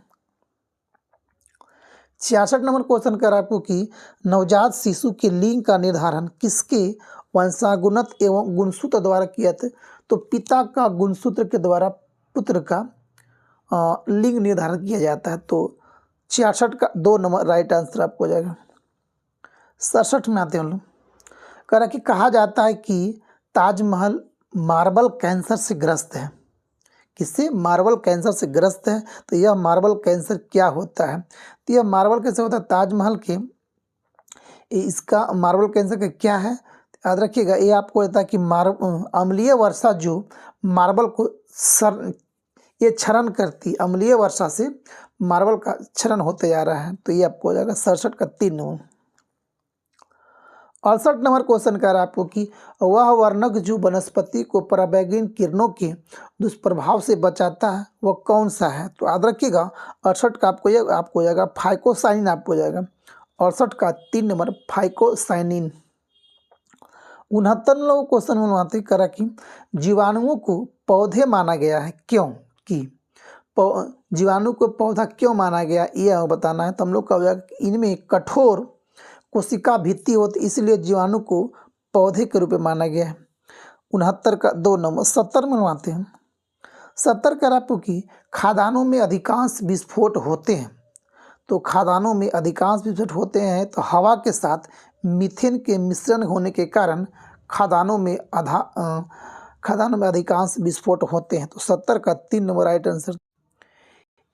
A: 66 नंबर क्वेश्चन कर आपको कि नवजात शिशु के लिंग का निर्धारण किसके वंशानुगत एवं गुणसूत्र द्वारा किया था? तो पिता का गुणसूत्र के द्वारा पुत्र का लिंग निर्धारण किया जाता है। तो 66 का 2 नंबर राइट आंसर आपको हो जाएगा। 67 में आते हैं हम लोग। कहा जाता है कि ताजमहल मार्बल कैंसर से ग्रस्त है। किससे? मार्बल कैंसर से ग्रस्त है। तो यह मार्बल कैंसर क्या होता है? तो यह मार्बल कैंसर होता है ताजमहल के, इसका मार्बल कैंसर का क्या है? याद रखिएगा ये आपको होता है कि अम्लीय वर्षा जो मार्बल को ये क्षरण करती, अम्लीय वर्षा से मार्बल का क्षरण होते जा रहा है। तो ये आपको हो जाएगा 67 का 3 नंबर। 68 नंबर क्वेश्चन कह रहा है आपको कि वह वर्णक जो वनस्पति को पराबैंगनी किरणों के दुष्प्रभाव से बचाता है वह कौन सा है? तो याद रखिएगा 68 का आपको हो जाएगा फाइकोसाइनिन आपको हो जाएगा। 68 का 3 नंबर फाइकोसाइनिन। 69 नंबर क्वेश्चन में आते करा कि जीवाणुओं को पौधे माना गया है क्योंकि जीवाणु को पौधा क्यों माना गया ये बताना है। तो हम लोग का हो जाएगा इनमें कठोर कोशिका भित्ति होती, इसलिए जीवाणु को पौधे के रूप में माना गया है। 69 का 2 नंबर। 70 में आते हैं। 70 कर आपको कि खादानों में अधिकांश विस्फोट होते हैं। तो खादानों में अधिकांश विस्फोट होते हैं तो हवा के साथ मीथेन के मिश्रण होने के कारण खादानों में अधिकांश विस्फोट होते हैं। तो 70 का 3 number right answer.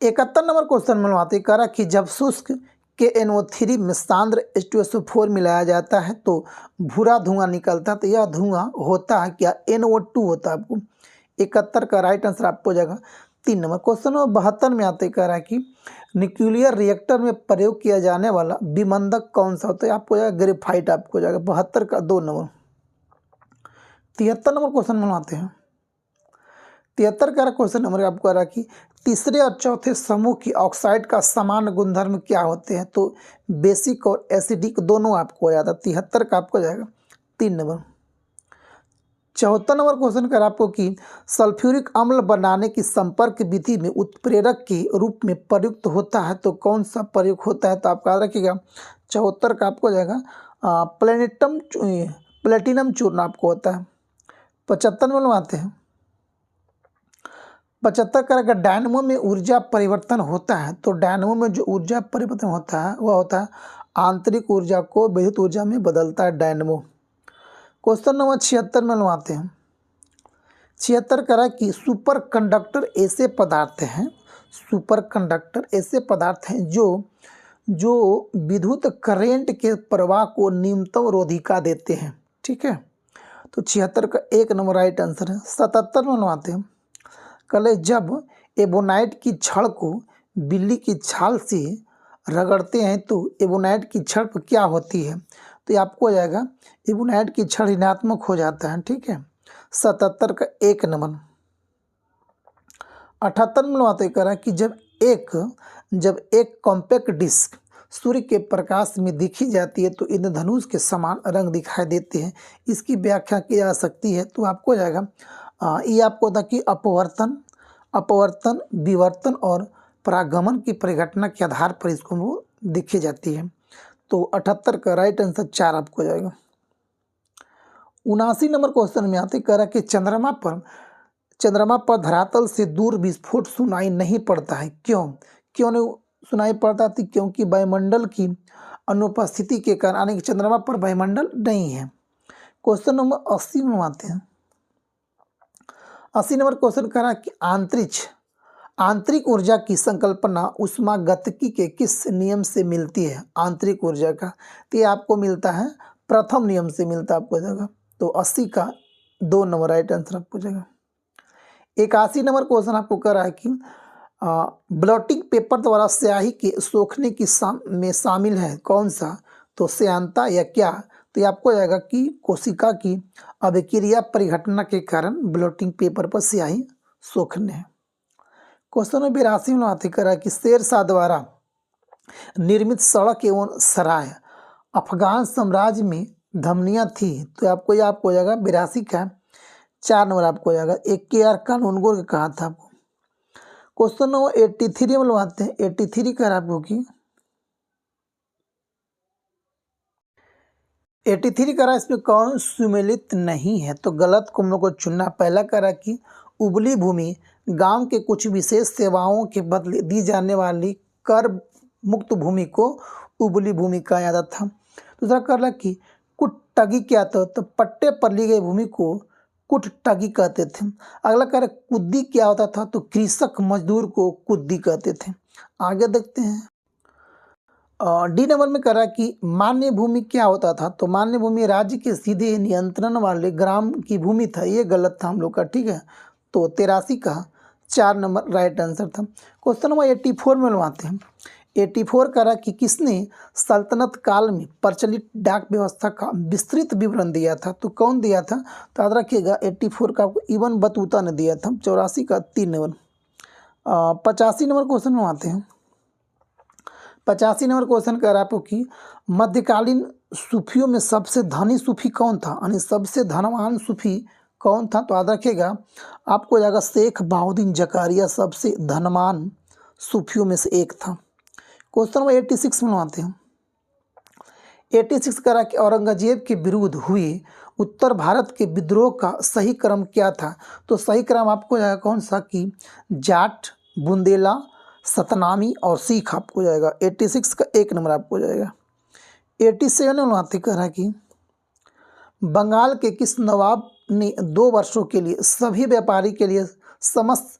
A: 71 number question बनवाते करा कि जब शुष्क KNO3 में सांद्र H2SO4 मिलाया जाता है तो भूरा धुआं निकलता है। तो यह धुआं होता है क्या? NO2 होता है। आपको 71 का राइट आंसर आपको हो जाएगा 3 नंबर। क्वेश्चन नंबर 72 में आते कह रहा है कि न्यूक्लियर रिएक्टर में प्रयोग किया जाने वाला विमंदक कौन सा होता है? आपको हो जाएगा ग्रेफाइट। आपको हो जाएगा 72 का 2 नंबर। 73 नंबर क्वेश्चन बनवाते हैं। 73 का क्वेश्चन नंबर आपको आ रहा है कि तीसरे और चौथे समूह की ऑक्साइड का समान गुणधर्म क्या होते हैं? तो बेसिक और एसिडिक दोनों आपको हो जाता है। 73 का आपको हो जाएगा 3 नंबर। 74 नंबर क्वेश्चन कर आपको कि सल्फ्यूरिक अम्ल बनाने की संपर्क विधि में उत्प्रेरक के रूप में प्रयुक्त होता है तो कौन सा प्रयोग होता है? तो आप याद रखिएगा 74 का आपको हो जाएगा प्लेटिनम चूर्ण आपको होता है। 75 में आते हैं। 75 का अगर डायनमो में ऊर्जा परिवर्तन होता है तो डायनमो में जो ऊर्जा परिवर्तन होता है वह होता है आंतरिक ऊर्जा को विद्युत ऊर्जा में बदलता है डायनमो। क्वेश्चन नंबर 76 में आते हैं। 76 करा कि सुपर कंडक्टर ऐसे पदार्थ हैं, सुपर कंडक्टर ऐसे पदार्थ हैं जो विद्युत करेंट के प्रवाह को न्यूनतम रोधिका देते हैं। ठीक है, तो 76 का 1 नंबर राइट आंसर है। 77 में आते हैं। कल जब एबोनाइट की छड़ को बिल्ली की छाल से रगड़ते हैं तो एबोनाइट की छड़ पर क्या होती है? तो ये आपको हो जाएगा एबोनाइट की छड़ ऋणात्मक हो जाता है। ठीक है, 77 का 1 नंबर। 78 में बात करा कि जब एक कॉम्पैक्ट डिस्क सूर्य के प्रकाश में दिखी जाती है तो इंद्रधनुष के समान रंग दिखाई देते हैं। इसकी व्याख्या की जा सकती है। तो आपको हो जाएगा ये आपको होता कि अपवर्तन, विवर्तन और परागमन की परिघटना के आधार पर इसको वो देखी जाती है। तो 78 का राइट आंसर 4 आपको हो जाएगा। 79 नंबर क्वेश्चन में आते कह रहा कि चंद्रमा पर धरातल से दूर विस्फोट सुनाई नहीं पड़ता है। क्यों नहीं सुनाई पड़ता थी? क्योंकि वायुमंडल की अनुपस्थिति के कारण, यानी कि चंद्रमा पर वायुमंडल नहीं है। क्वेश्चन नंबर 80 में आते हैं। 80 नंबर क्वेश्चन कह रहा कि आंतरिक ऊर्जा की संकल्पना ऊष्मागतिकी के किस नियम से मिलती है? आंतरिक ऊर्जा का तो ये आपको मिलता है प्रथम नियम से मिलता है। आपको जाएगा तो 80 का 2 नंबर राइट आंसर आपको जाएगा। 81 नंबर क्वेश्चन आपको कह रहा है कि ब्लॉटिंग पेपर द्वारा स्याही के सोखने की में शामिल है कौन सा? तो श्यानता या क्या? तो ये आपको जाएगा कि कोशिका की अभिक्रिया परिघटना के कारण ब्लॉटिंग पेपर पर स्याही सोखने है। क्वेश्चन नंबर 82 में बात कर रहा है कि शेरशाह द्वारा निर्मित सड़क एवं सराय अफगान साम्राज्य में धमनियाँ थी। तो आपको यह आपको हो जाएगा 82 का 4 नंबर आपको हो जाएगा। KR कानूनगो ने कहा था आपको। क्वेश्चन नंबर 83 में आते हैं। 83 का आपको कि 83 करा इसमें कौन सुमेलित नहीं है? तो गलत को हम लोग को चुनना। पहला करा कि उबली भूमि गांव के कुछ विशेष सेवाओं के बदले दी जाने वाली कर मुक्त भूमि को उबली भूमि कहा जाता था। दूसरा करा कि कुटगी क्या था? तो पट्टे पर ली गई भूमि को कुटगी कहते थे। अगला करा कुद्दी क्या होता था? तो कृषक मजदूर को कुद्दी कहते थे। आगे देखते हैं। डी नंबर में करा कि मान्य भूमि क्या होता था? तो मान्य भूमि राज्य के सीधे नियंत्रण वाले ग्राम की भूमि था। ये गलत था हम लोग का। ठीक है, तो 83 का 4 नंबर राइट आंसर था। क्वेश्चन नंबर 84 में आते हैं। 84 करा कि किसने सल्तनत काल में प्रचलित डाक व्यवस्था का विस्तृत विवरण दिया था? तो कौन दिया था? तो याद रखिएगा 84 का आपको इबन बतूता ने दिया था। 84 का 3 नंबर। 85 नंबर क्वेश्चन में आते हैं। 85 नंबर क्वेश्चन कह रहा है आपको कि मध्यकालीन सूफियों में सबसे धनी सूफी कौन था? यानी सबसे धनवान सूफी कौन था? तो याद रखिएगा आपको जाएगा शेख बहाउद्दीन जकारिया सबसे धनवान सूफियों में से एक था। क्वेश्चन नंबर 86 में आते हैं। 86 करा कि औरंगजेब के विरुद्ध हुए उत्तर भारत के विद्रोह का सही क्रम क्या था? तो सही क्रम आपको जाएगा कौन सा कि जाट, बुंदेला, सतनामी और सिख आपको जाएगा। 86 का 1 नंबर आपको जाएगा। 87 में उन्होंने कहा कि बंगाल के किस नवाब ने 2 वर्षों के लिए सभी व्यापारी के लिए समस्त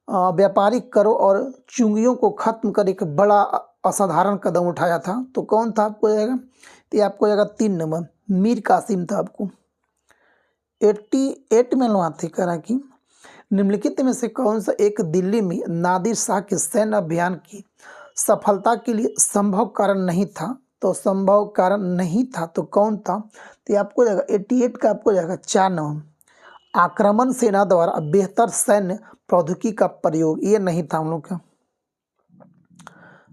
A: व्यापारिक करों और चुंगियों को खत्म कर एक बड़ा असाधारण कदम उठाया था? तो कौन था आपको जाएगा? तो ये आपको जाएगा 3 नंबर, मीर कासिम था आपको। 88 में लोहाती करा कि निम्नलिखित में से कौन सा एक दिल्ली में नादिर शाह के सैन्य अभियान की सफलता के लिए संभव कारण नहीं था? तो संभव कारण नहीं था तो कौन था? तो ये आपको जाएगा 88 का आपको जाएगा 4 नंबर, आक्रमण सेना द्वारा बेहतर सैन्य प्रौद्योगिकी का प्रयोग, ये नहीं था हम लोग का।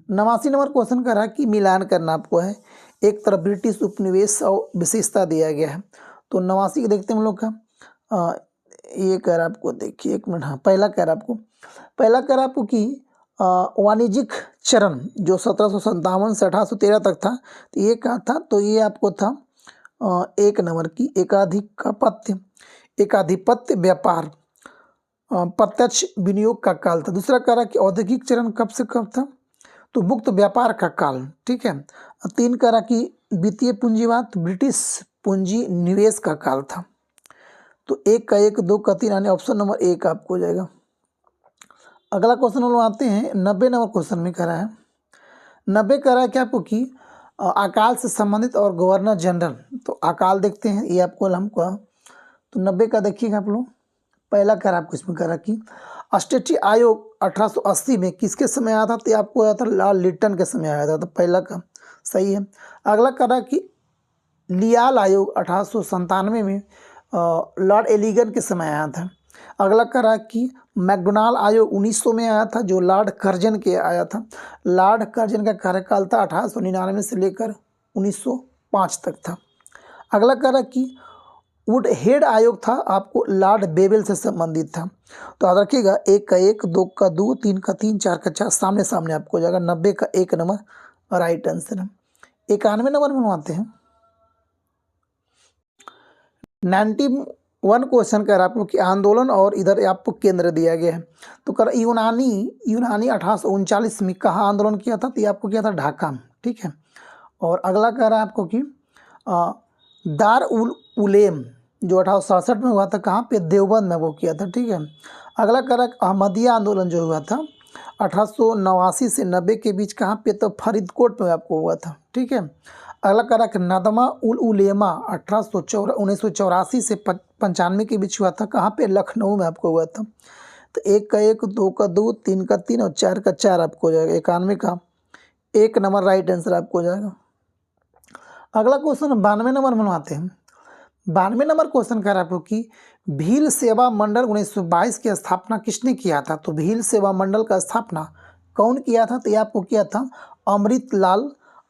A: 89 नंबर क्वेश्चन कर रहा है कि मिलान करना आपको है, एक तरफ ब्रिटिश उपनिवेश और विशेषता दिया गया है। तो 89 के देखते हैं हम लोग का ये कह रहा आपको, देखिए 1 मिनट, हाँ पहला कह रहा आपको कि वाणिज्यिक चरण जो 1757 से 1813 तक था, तो ये क्या था? तो ये आपको था 1 नंबर की एकाधिपत्य व्यापार प्रत्यक्ष विनियोग का काल था। दूसरा कह रहा कि औद्योगिक चरण कब से कब था? तो मुक्त व्यापार का काल, ठीक है। 3 कह रहा कि वित्तीय पूंजीवाद ब्रिटिश पूंजी निवेश का काल था। तो 1 का 1, 2 का 3, यानी ऑप्शन नंबर 1 आपको हो जाएगा। अगला क्वेश्चन हम लोग आते हैं 90 नंबर क्वेश्चन में कह रहा है, 90 कह रहा है कि आपको कि अकाल से संबंधित और गवर्नर जनरल। तो अकाल देखते हैं, ये आपको हमको, तो 90 का देखिएगा आप लोग। पहला कह रहा आपको इसमें कह रहा कि राष्ट्रीय आयोग 1880 में किसके समय आया था? तो ये आपको आया था लॉर्ड लिटन के समय आया था, तो पहला का सही है। अगला कह रहा कि लियाल आयोग 1897 में लॉर्ड एलिगन के समय आया था। अगला कह रहा कि मैकडोनाल्ड आयोग 1900 में आया था, जो लॉर्ड कर्जन के आया था। लॉर्ड कर्जन का कार्यकाल था 1899 से लेकर 1905 तक था। अगला कह रहा कि वुड हेड आयोग था आपको लॉर्ड बेबल से संबंधित था। तो याद रखिएगा 1 का 1, 2 का 2, 3 का 3, 4 का 4, सामने सामने आपको हो जाएगा। 90 का 1 नंबर राइट आंसर है। 91 नंबर बनवाते हैं। 91 क्वेश्चन कर आपको कि आंदोलन और इधर आपको केंद्र दिया गया है। तो कर यूनानी 1839 में कहाँ आंदोलन किया था? तो ये आपको किया था ढाका में, ठीक है। और अगला कह रहा है आपको कि दार उल उलेम जो 1867 में हुआ था, कहाँ पे? देवबंद में वो किया था, ठीक है। अगला कह रहा है अहमदिया आंदोलन जो हुआ था 1889 से 90 के बीच, कहाँ पे? तो फरीदकोट में आपको हुआ था, ठीक है। अगला कह रहा कि नदमा उल उलेमा 1984 से 95 के बीच हुआ था, कहाँ पे? लखनऊ में आपको हुआ था। तो 1 का 1, 2 का 2, 3 का 3 और 4 का 4 आपको हो जाएगा। 91 का 1 नंबर राइट आंसर आपको हो जाएगा। अगला क्वेश्चन 92 नंबर बनवाते हैं। 92 नंबर क्वेश्चन कह रहा है आपको कि भील सेवा मंडल 1922 की स्थापना किसने किया था? तो भील सेवा मंडल का स्थापना कौन किया था? तो ये आपको किया था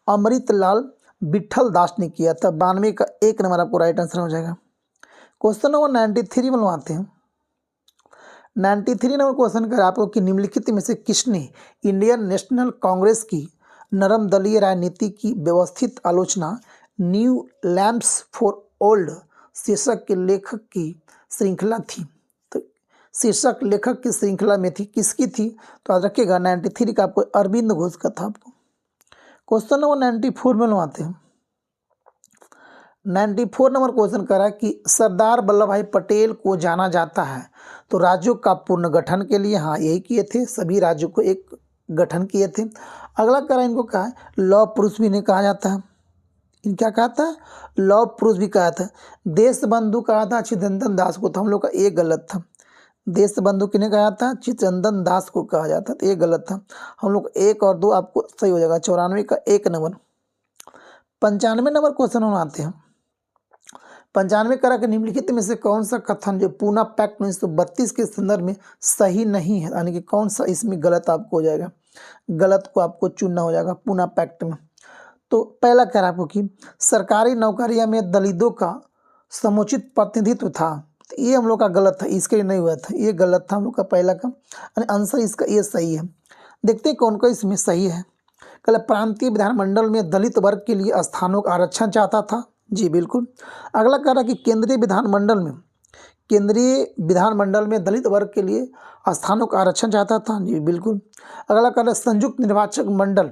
A: अमृतलाल विठल दास ने किया था। 92 का 1 नंबर आपको राइट आंसर हो जाएगा। क्वेश्चन नंबर 93 बनवाते हैं। 93 नंबर क्वेश्चन कर आपको कि निम्नलिखित में से किसने इंडियन नेशनल कांग्रेस की नरम दलीय राजनीति की व्यवस्थित आलोचना न्यू लैम्प्स फॉर ओल्ड शीर्षक के लेखक की श्रृंखला थी? तो शीर्षक लेखक की श्रृंखला में थी, किसकी थी? तो याद रखिएगा 93 का आपको अरविंद घोष का था आपको। क्वेश्चन नंबर 94 में आते हैं। 94 नंबर क्वेश्चन कर रहा है कि सरदार वल्लभ भाई पटेल को जाना जाता है तो राज्यों का पुनर्गठन के लिए, हाँ यही किए थे, सभी राज्यों को एक गठन किए थे। अगला कह रहा है इनको कहा है लौह पुरुष भी नहीं कहा जाता है, क्या कहा था? लौह पुरुष भी कहा था। देश बंधु कहा था चित्तरंजन दास को, तो हम लोग का ये गलत था। देश बंधु किन्हें कहा था? चित्तरंजन दास को कहा जाता, तो ये गलत था। हम लोग 1 और 2 आपको सही हो जाएगा। 94 का 1 नंबर। 95 नंबर क्वेश्चन हम आते हैं। 95 करा के निम्नलिखित में से कौन सा कथन जो पूना पैक्ट 1932 के संदर्भ में सही नहीं है, यानी कि कौन सा इसमें गलत आपको हो जाएगा? गलत को आपको चुनना हो जाएगा पूना पैक्ट में। तो पहला कह रहा आपको कि सरकारी नौकरियों में दलितों का समुचित प्रतिनिधित्व था, तो ये हम लोग का गलत था, इसके लिए नहीं हुआ था, ये गलत था हम लोग का पहला का, यानी आंसर इसका ये सही है। देखते हैं कौन कौन इसमें सही है। कल प्रांतीय विधानमंडल में दलित वर्ग के लिए स्थानों का आरक्षण चाहता था। जी बिल्कुल। अगला कह रहा है कि केंद्रीय विधानमंडल में दलित वर्ग के लिए स्थानों का आरक्षण चाहता था। जी बिल्कुल। अगला कह रहा है संयुक्त निर्वाचक मंडल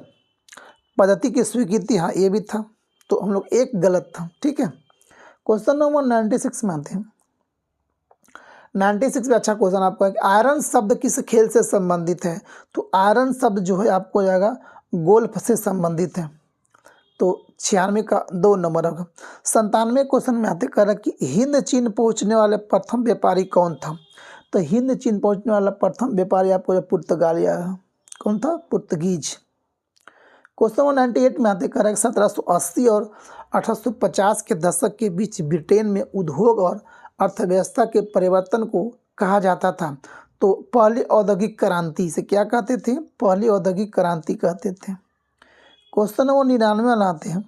A: पद्धति की स्वीकृति, हाँ ये भी था, तो हम लोग एक गलत था। ठीक है। क्वेश्चन नंबर 96 में आते हैं। 96 में अच्छा क्वेश्चन आपका है कि आयरन शब्द किस खेल से संबंधित है। तो आयरन शब्द जो है आपको हो जाएगा गोल्फ से संबंधित है। तो 96 का 2 नंबर होगा। 97 क्वेश्चन में आते कर कि हिंद चीन पहुंचने वाले प्रथम व्यापारी कौन था। तो हिंद चीन पहुंचने वाला प्रथम व्यापारी आपको पुर्तगालिया है। कौन था? पुर्तगीज। क्वेश्चन नंबर 98 में आते कर 1780 और 1850 के दशक के बीच ब्रिटेन में उद्योग और अर्थव्यवस्था के परिवर्तन को कहा जाता था। तो पहली औद्योगिक क्रांति से क्या कहते थे? पहली औद्योगिक क्रांति कहते थे। क्वेश्चन नंबर 99 में आते हैं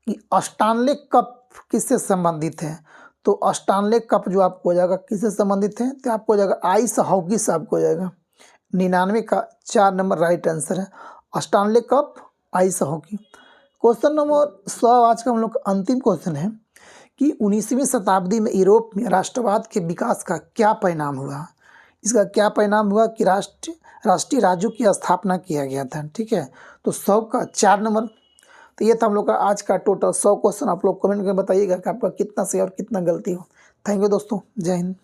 A: कि स्टानले कप किससे संबंधित है। तो स्टानले कप जो आपको हो जाएगा किससे संबंधित है? तो आपको हो जाएगा आइस हॉकी से आपको हो जाएगा। 99 का 4 नंबर राइट आंसर है, स्टानले cup ice hockey. Question number 100 आज का हम लोग का अंतिम क्वेश्चन है कि 19वीं शताब्दी में यूरोप में राष्ट्रवाद के विकास का क्या परिणाम हुआ। इसका क्या परिणाम हुआ कि राष्ट्रीय राज्यों की स्थापना किया गया था। ठीक है। तो 100 का 4 नंबर। तो ये था हम लोग का आज का टोटल 100 क्वेश्चन। आप लोग कमेंट करके बताइएगा कि आपका कितना सही और कितना गलती हो। थैंक यू दोस्तों, जय हिंद।